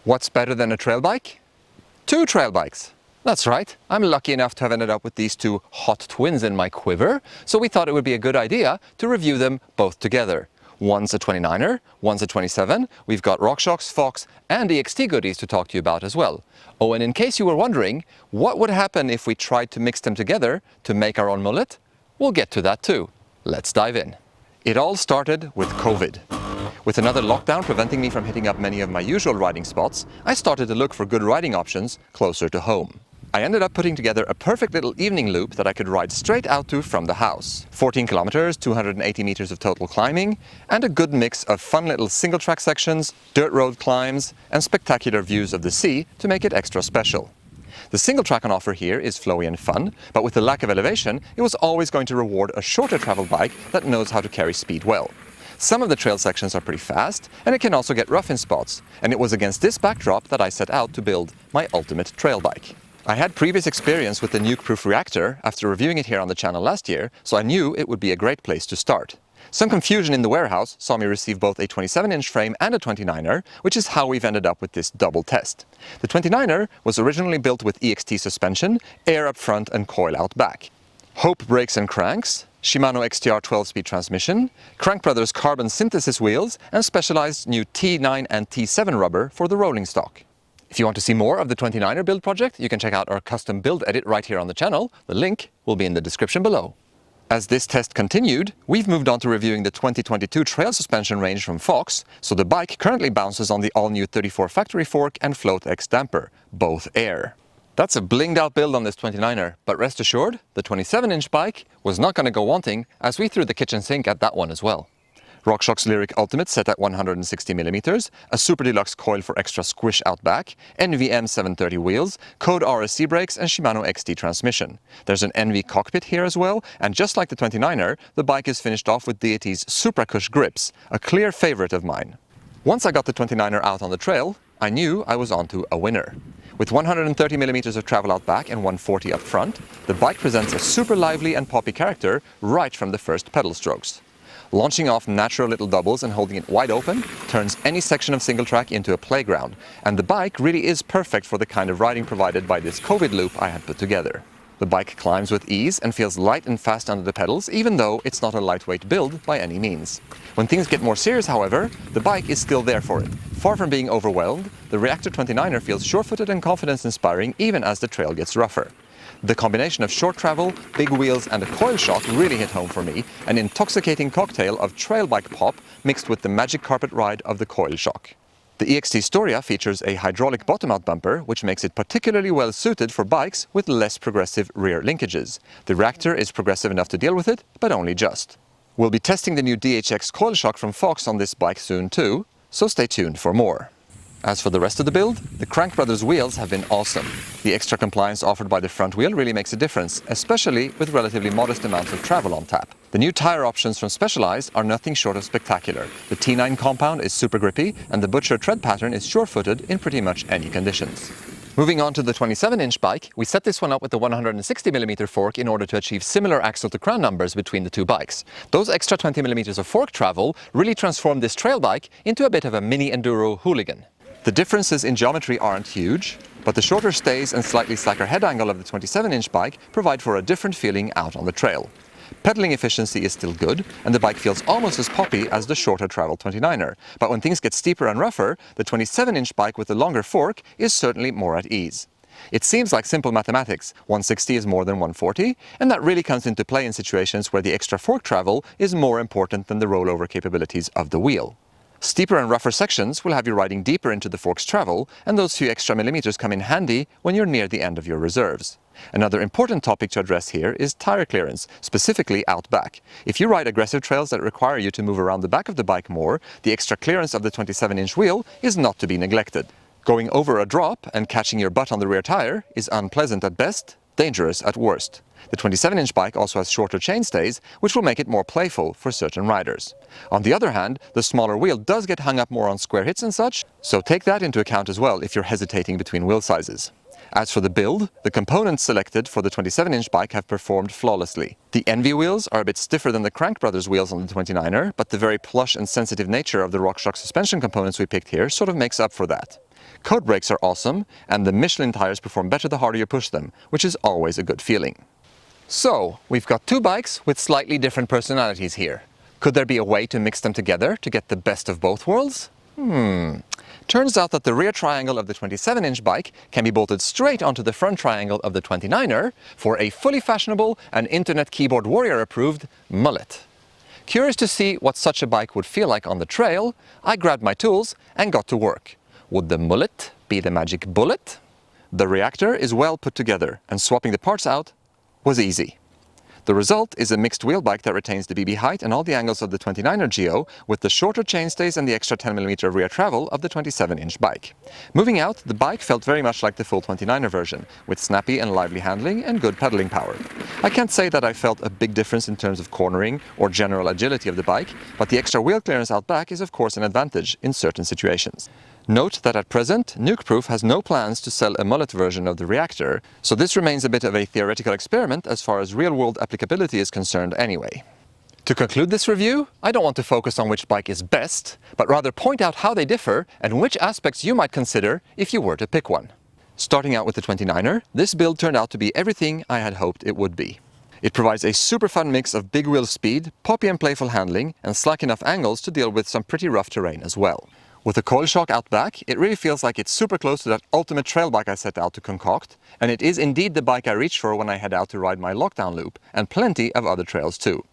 What's better than a trail bike? Two trail bikes. That's right, I'm lucky enough to have ended up with these two hot twins in my quiver, so we thought it would be a good idea to review them both together. One's a 29er, one's a 27, we've got RockShox, Fox and EXT goodies to talk to you about as well. Oh, and in case you were wondering, what would happen if we tried to mix them together to make our own mullet? We'll get to that too. Let's dive in. It all started with COVID. With another lockdown preventing me from hitting up many of my usual riding spots, I started to look for good riding options closer to home. I ended up putting together a perfect little evening loop that I could ride straight out to from the house. 14 kilometers, 280 meters of total climbing, and a good mix of fun little single track sections, dirt road climbs, and spectacular views of the sea to make it extra special. The single track on offer here is flowy and fun, but with the lack of elevation, it was always going to reward a shorter travel bike that knows how to carry speed well. Some of the trail sections are pretty fast, and it can also get rough in spots, and it was against this backdrop that I set out to build my ultimate trail bike. I had previous experience with the Nukeproof Reactor after reviewing it here on the channel last year, so I knew it would be a great place to start. Some confusion in the warehouse saw me receive both a 27-inch frame and a 29er, which is how we've ended up with this double test. The 29er was originally built with EXT suspension, air up front and coil out back. Hope brakes and cranks, Shimano XTR 12-speed transmission, Crank Brothers carbon synthesis wheels, and specialized new T9 and T7 rubber for the rolling stock. If you want to see more of the 29er build project, you can check out our custom build edit right here on the channel. The link will be in the description below. As this test continued, we've moved on to reviewing the 2022 trail suspension range from Fox, so the bike currently bounces on the all-new 34 factory fork and Float X damper, both air. That's a blinged out build on this 29er, but rest assured, the 27-inch bike was not going to go wanting as we threw the kitchen sink at that one as well. RockShox Lyric Ultimate set at 160mm, a Super Deluxe coil for extra squish out back, NVM 730 wheels, Code RSC brakes and Shimano XT transmission. There's an NV cockpit here as well, and just like the 29er, the bike is finished off with Deity's Supra Cush grips, a clear favorite of mine. Once I got the 29er out on the trail, I knew I was onto a winner. With 130mm of travel out back and 140 up front, the bike presents a super lively and poppy character right from the first pedal strokes. Launching off natural little doubles and holding it wide open turns any section of single track into a playground, and the bike really is perfect for the kind of riding provided by this COVID loop I had put together. The bike climbs with ease and feels light and fast under the pedals, even though it's not a lightweight build by any means. When things get more serious, however, the bike is still there for it. Far from being overwhelmed, the Reactor 29er feels sure-footed and confidence-inspiring even as the trail gets rougher. The combination of short travel, big wheels and a coil shock really hit home for me, an intoxicating cocktail of trail bike pop mixed with the magic carpet ride of the coil shock. The EXT Storia features a hydraulic bottom-out bumper, which makes it particularly well suited for bikes with less progressive rear linkages. The Reactor is progressive enough to deal with it, but only just. We'll be testing the new DHX coil shock from Fox on this bike soon too, so stay tuned for more. As for the rest of the build, the Crank Brothers wheels have been awesome. The extra compliance offered by the front wheel really makes a difference, especially with relatively modest amounts of travel on tap. The new tire options from Specialized are nothing short of spectacular. The T9 compound is super grippy, and the Butcher tread pattern is sure-footed in pretty much any conditions. Moving on to the 27-inch bike, we set this one up with the 160mm fork in order to achieve similar axle to crown numbers between the two bikes. Those extra 20mm of fork travel really transformed this trail bike into a bit of a mini enduro hooligan. The differences in geometry aren't huge, but the shorter stays and slightly slacker head angle of the 27-inch bike provide for a different feeling out on the trail. Pedaling efficiency is still good, and the bike feels almost as poppy as the shorter travel 29er, but when things get steeper and rougher, the 27-inch bike with the longer fork is certainly more at ease. It seems like simple mathematics, 160 is more than 140, and that really comes into play in situations where the extra fork travel is more important than the rollover capabilities of the wheel. Steeper and rougher sections will have you riding deeper into the fork's travel, and those few extra millimeters come in handy when you're near the end of your reserves. Another important topic to address here is tire clearance, specifically out back. If you ride aggressive trails that require you to move around the back of the bike more, the extra clearance of the 27-inch wheel is not to be neglected. Going over a drop and catching your butt on the rear tire is unpleasant at best, dangerous at worst. The 27-inch bike also has shorter chainstays, which will make it more playful for certain riders. On the other hand, the smaller wheel does get hung up more on square hits and such, so take that into account as well if you're hesitating between wheel sizes. As for the build, the components selected for the 27-inch bike have performed flawlessly. The NV wheels are a bit stiffer than the Crank Brothers wheels on the 29er, but the very plush and sensitive nature of the RockShox suspension components we picked here sort of makes up for that. Coat brakes are awesome, and the Michelin tires perform better the harder you push them, which is always a good feeling. So, we've got two bikes with slightly different personalities here. Could there be a way to mix them together to get the best of both worlds? Turns out that the rear triangle of the 27-inch bike can be bolted straight onto the front triangle of the 29er for a fully fashionable and Internet Keyboard Warrior approved Mullet. Curious to see what such a bike would feel like on the trail, I grabbed my tools and got to work. Would the Mullet be the magic bullet? The Reactor is well put together, and swapping the parts out was easy. The result is a mixed wheel bike that retains the BB height and all the angles of the 29er Geo, with the shorter chainstays and the extra 10mm rear travel of the 27-inch bike. Moving out, the bike felt very much like the full 29er version, with snappy and lively handling and good pedaling power. I can't say that I felt a big difference in terms of cornering or general agility of the bike, but the extra wheel clearance out back is of course an advantage in certain situations. Note that at present, Nukeproof has no plans to sell a Mullet version of the Reactor, so this remains a bit of a theoretical experiment as far as real-world applicability is concerned anyway. To conclude this review, I don't want to focus on which bike is best, but rather point out how they differ and which aspects you might consider if you were to pick one. Starting out with the 29er, this build turned out to be everything I had hoped it would be. It provides a super fun mix of big wheel speed, poppy and playful handling, and slack enough angles to deal with some pretty rough terrain as well. With the coil shock out back, it really feels like it's super close to that ultimate trail bike I set out to concoct, and it is indeed the bike I reach for when I head out to ride my lockdown loop, and plenty of other trails too.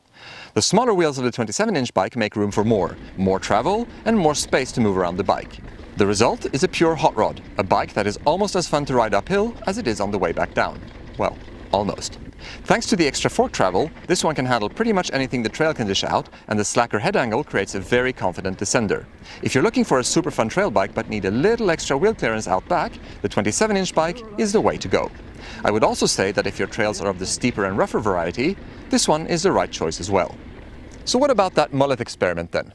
The smaller wheels of the 27-inch bike make room for more travel, and more space to move around the bike. The result is a pure hot rod, a bike that is almost as fun to ride uphill as it is on the way back down. Well, almost. Thanks to the extra fork travel, this one can handle pretty much anything the trail can dish out, and the slacker head angle creates a very confident descender. If you're looking for a super fun trail bike but need a little extra wheel clearance out back, the 27-inch bike is the way to go. I would also say that if your trails are of the steeper and rougher variety, this one is the right choice as well. So what about that Mullet experiment then?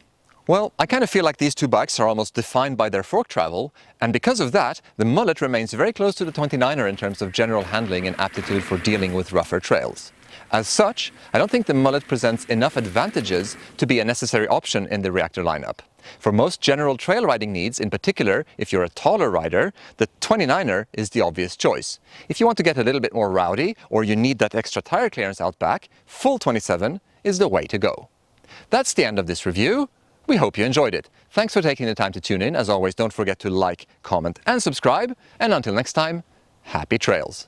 Well, I kind of feel like these two bikes are almost defined by their fork travel, and because of that, the Mullet remains very close to the 29er in terms of general handling and aptitude for dealing with rougher trails. As such, I don't think the Mullet presents enough advantages to be a necessary option in the Reactor lineup. For most general trail riding needs, in particular if you're a taller rider, the 29er is the obvious choice. If you want to get a little bit more rowdy, or you need that extra tire clearance out back, full 27 is the way to go. That's the end of this review. We hope you enjoyed it. Thanks for taking the time to tune in. As always, don't forget to like, comment and subscribe. And until next time, happy trails.